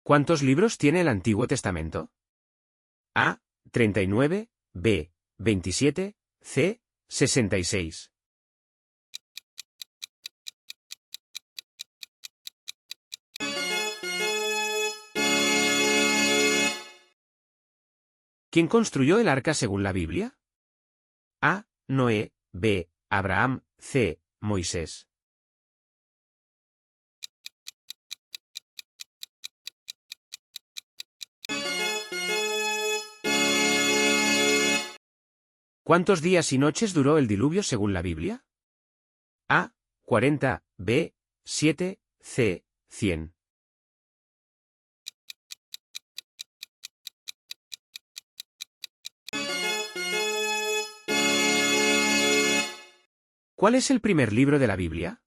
¿Cuántos libros tiene el Antiguo Testamento? A. 39, B. 27, C. 66. ¿Quién construyó el arca según la Biblia? A. Noé, B. Abraham, C. Moisés. ¿Cuántos días y noches duró el diluvio según la Biblia? A. 40, B. 7, C. 100. ¿Cuál es el primer libro de la Biblia?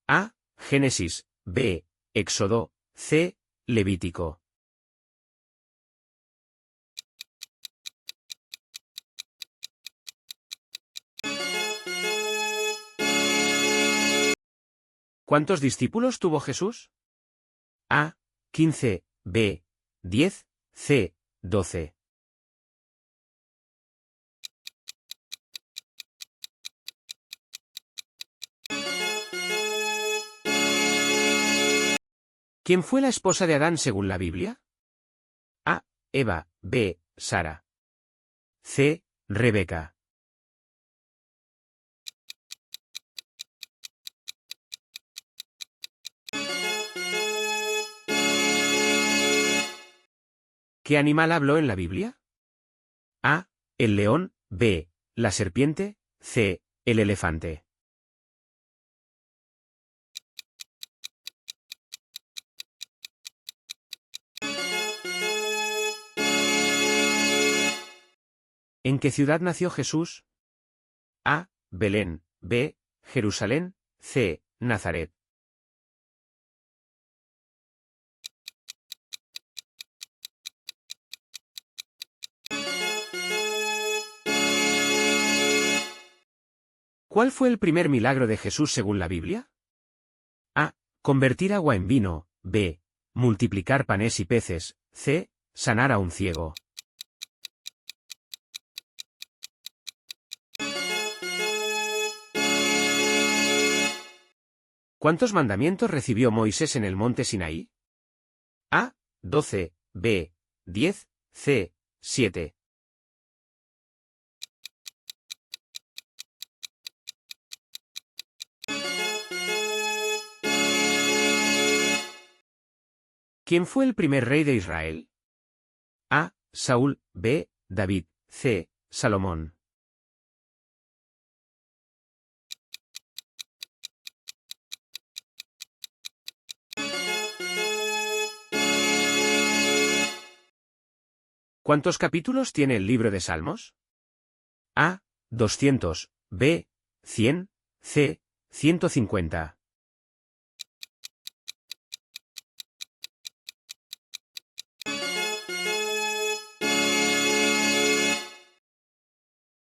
A. Génesis, B. Éxodo, C. Levítico. ¿Cuántos discípulos tuvo Jesús? A. 15, B. 10, C. 12. ¿Quién fue la esposa de Adán según la Biblia? A. Eva, B. Sara. C. Rebeca. ¿Qué animal habló en la Biblia? A. El león, B. La serpiente, C. El elefante. ¿En qué ciudad nació Jesús? A. Belén, B. Jerusalén, C. Nazaret. ¿Cuál fue el primer milagro de Jesús según la Biblia? A. Convertir agua en vino, B. Multiplicar panes y peces, C. Sanar a un ciego. ¿Cuántos mandamientos recibió Moisés en el monte Sinaí? A. 12, B. 10, C. 7. ¿Quién fue el primer rey de Israel? A. Saúl, B. David, C. Salomón. ¿Cuántos capítulos tiene el libro de Salmos? A. 200, B. 100, C. 150.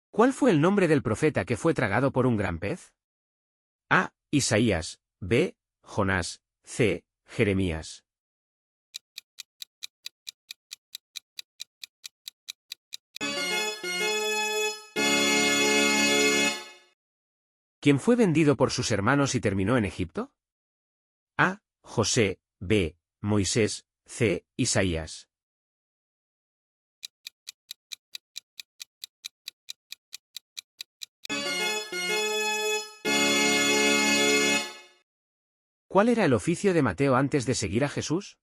¿Cuál fue el nombre del profeta que fue tragado por un gran pez? A. Isaías, B. Jonás, C. Jeremías. ¿Quién fue vendido por sus hermanos y terminó en Egipto? A. José, B. Moisés, C. Isaías. ¿Cuál era el oficio de Mateo antes de seguir a Jesús?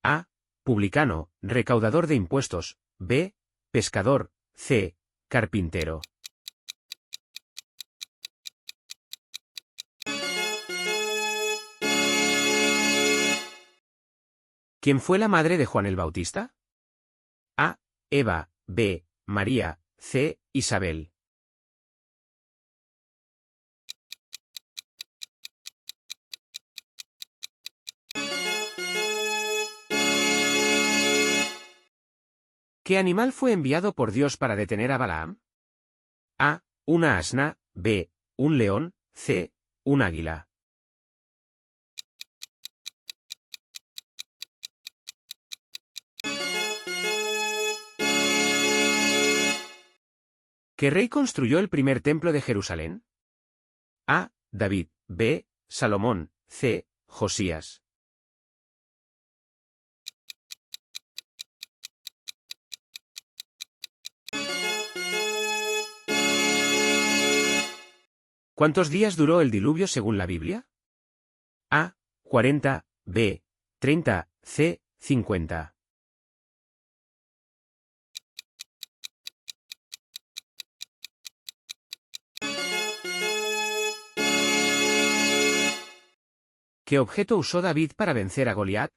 A. Publicano, recaudador de impuestos, B. Pescador, C. Carpintero. ¿Quién fue la madre de Juan el Bautista? A. Eva, B. María, C. Isabel. ¿Qué animal fue enviado por Dios para detener a Balaam? A. Una asna, B. Un león, C. Un águila. ¿Qué rey construyó el primer templo de Jerusalén? A. David. B. Salomón. C. Josías. ¿Cuántos días duró el diluvio según la Biblia? A. 40. B. 30. C. 50. ¿Qué objeto usó David para vencer a Goliat?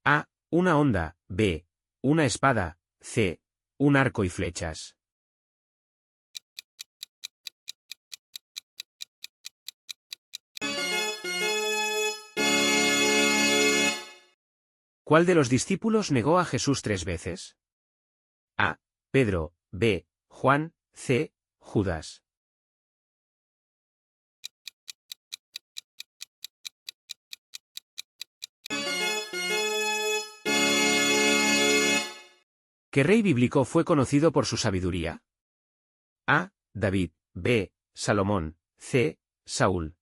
A. Una honda. B. Una espada. C. Un arco y flechas. ¿Cuál de los discípulos negó a Jesús 3 veces? A. Pedro. B. Juan. C. Judas. ¿Qué rey bíblico fue conocido por su sabiduría? A. David. B. Salomón. C. Saúl.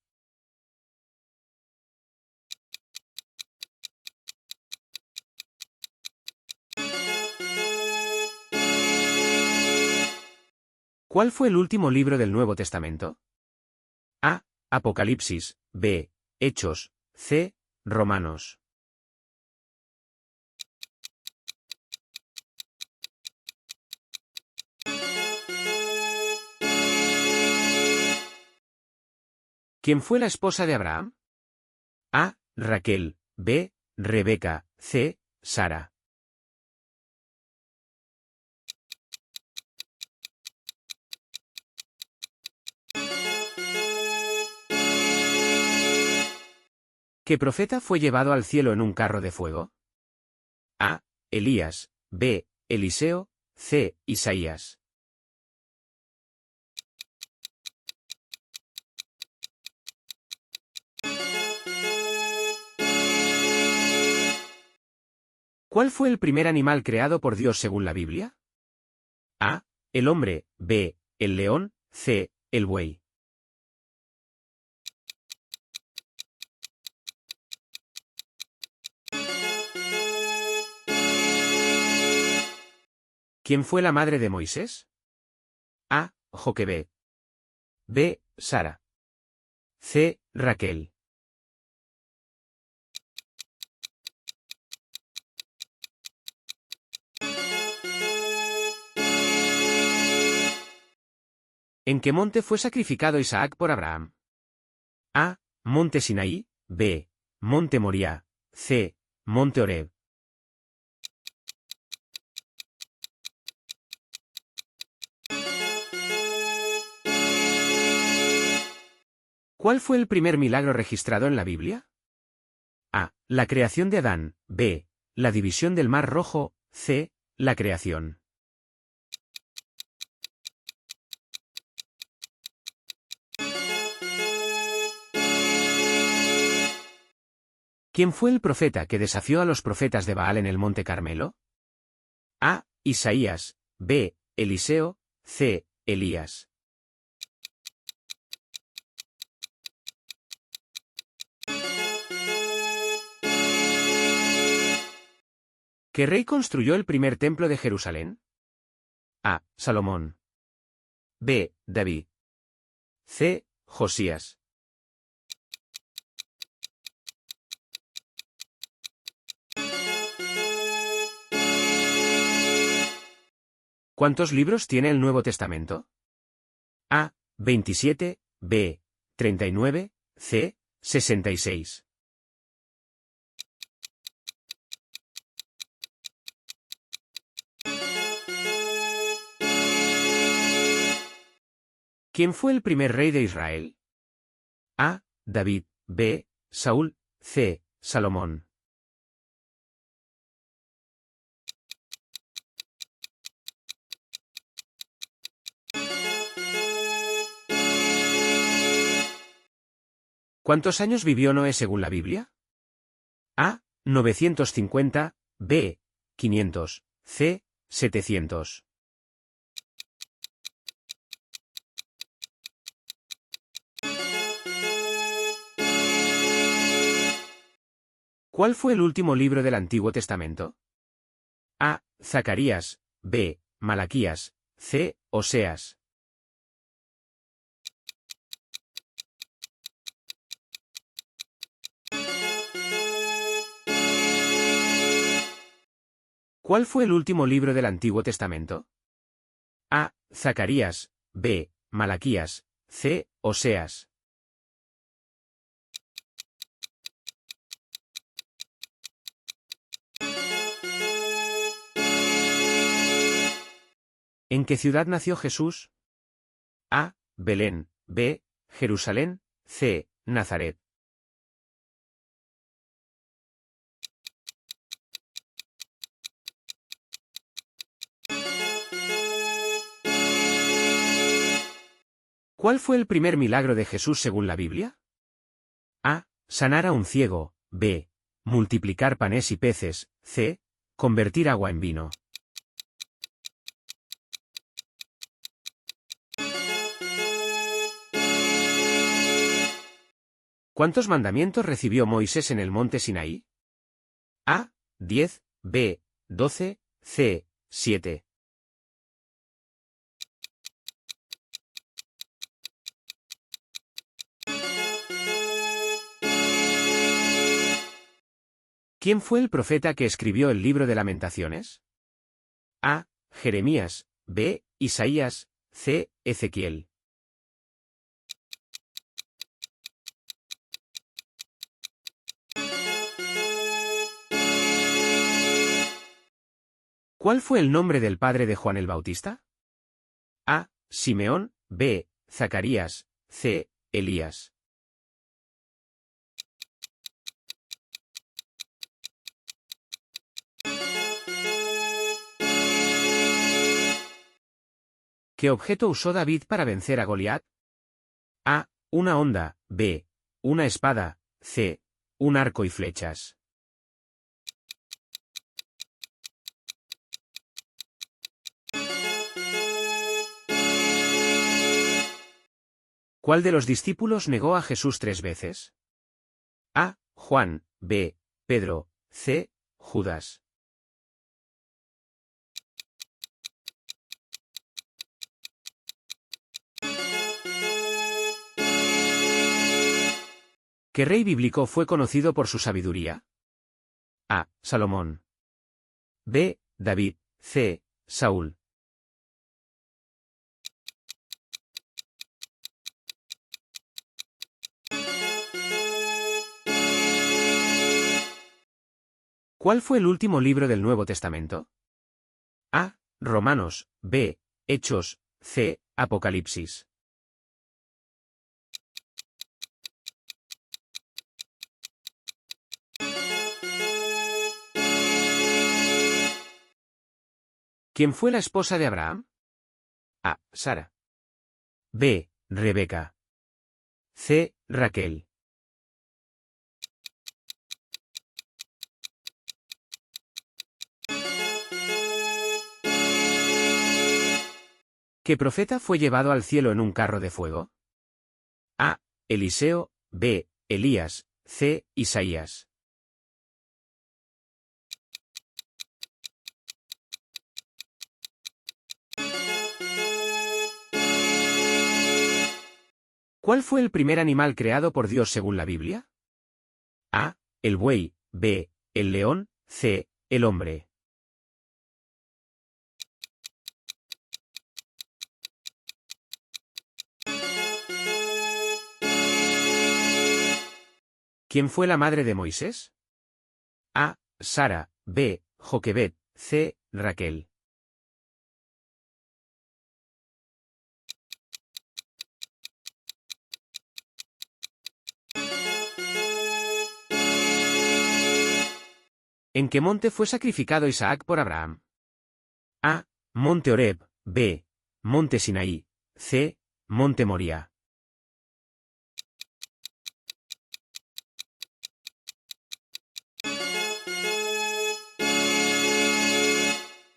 ¿Cuál fue el último libro del Nuevo Testamento? A. Apocalipsis. B. Hechos. C. Romanos. ¿Quién fue la esposa de Abraham? A. Raquel. B. Rebeca. C. Sara. ¿Qué profeta fue llevado al cielo en un carro de fuego? A. Elías. B. Eliseo. C. Isaías. ¿Cuál fue el primer animal creado por Dios según la Biblia? A. El hombre. B. El león. C. El buey. ¿Quién fue la madre de Moisés? A. Joquebed. B. Sara. C. Raquel. ¿En qué monte fue sacrificado Isaac por Abraham? A. Monte Sinaí. B. Monte Moriah. C. Monte Horeb. ¿Cuál fue el primer milagro registrado en la Biblia? A. La creación de Adán. B. La división del Mar Rojo. C. La creación. ¿Quién fue el profeta que desafió a los profetas de Baal en el Monte Carmelo? A. Isaías. B. Eliseo. C. Elías. ¿Qué rey construyó el primer templo de Jerusalén? A. Salomón. B. David. C. Josías. ¿Cuántos libros tiene el Nuevo Testamento? A. 27. B. 39. C. 66. ¿Quién fue el primer rey de Israel? A. David. B. Saúl. C. Salomón. ¿Cuántos años vivió Noé según la Biblia? A. 950. B. 500. C. 700. ¿Cuál fue el último libro del Antiguo Testamento? A. Zacarías, B. Malaquías, C. Oseas. ¿Cuál fue el último libro del Antiguo Testamento? A. Zacarías, B. Malaquías, C. Oseas. ¿En qué ciudad nació Jesús? A. Belén, B. Jerusalén, C. Nazaret. ¿Cuál fue el primer milagro de Jesús según la Biblia? A. Sanar a un ciego, B. Multiplicar panes y peces, C. Convertir agua en vino. ¿Cuántos mandamientos recibió Moisés en el monte Sinaí? A. 10, B. 12, C. 7. ¿Quién fue el profeta que escribió el libro de Lamentaciones? A. Jeremías, B. Isaías, C. Ezequiel. ¿Cuál fue el nombre del padre de Juan el Bautista? A. Simeón, B. Zacarías, C. Elías. ¿Qué objeto usó David para vencer a Goliat? A. Una honda, B. Una espada, C. Un arco y flechas. ¿Cuál de los discípulos negó a Jesús 3 veces? A. Juan, B. Pedro, C. Judas. ¿Qué rey bíblico fue conocido por su sabiduría? A. Salomón. B. David, C. Saúl. ¿Cuál fue el último libro del Nuevo Testamento? A. Romanos, B. Hechos, C. Apocalipsis. ¿Quién fue la esposa de Abraham? A. Sara. B. Rebeca. C. Raquel. ¿Qué profeta fue llevado al cielo en un carro de fuego? A. Eliseo, B. Elías, C. Isaías. ¿Cuál fue el primer animal creado por Dios según la Biblia? A. El buey, B. El león, C. El hombre. ¿Quién fue la madre de Moisés? A. Sara, B. Joquebed, C. Raquel. ¿En qué monte fue sacrificado Isaac por Abraham? A. Monte Horeb, B. Monte Sinaí, C. Monte Moría.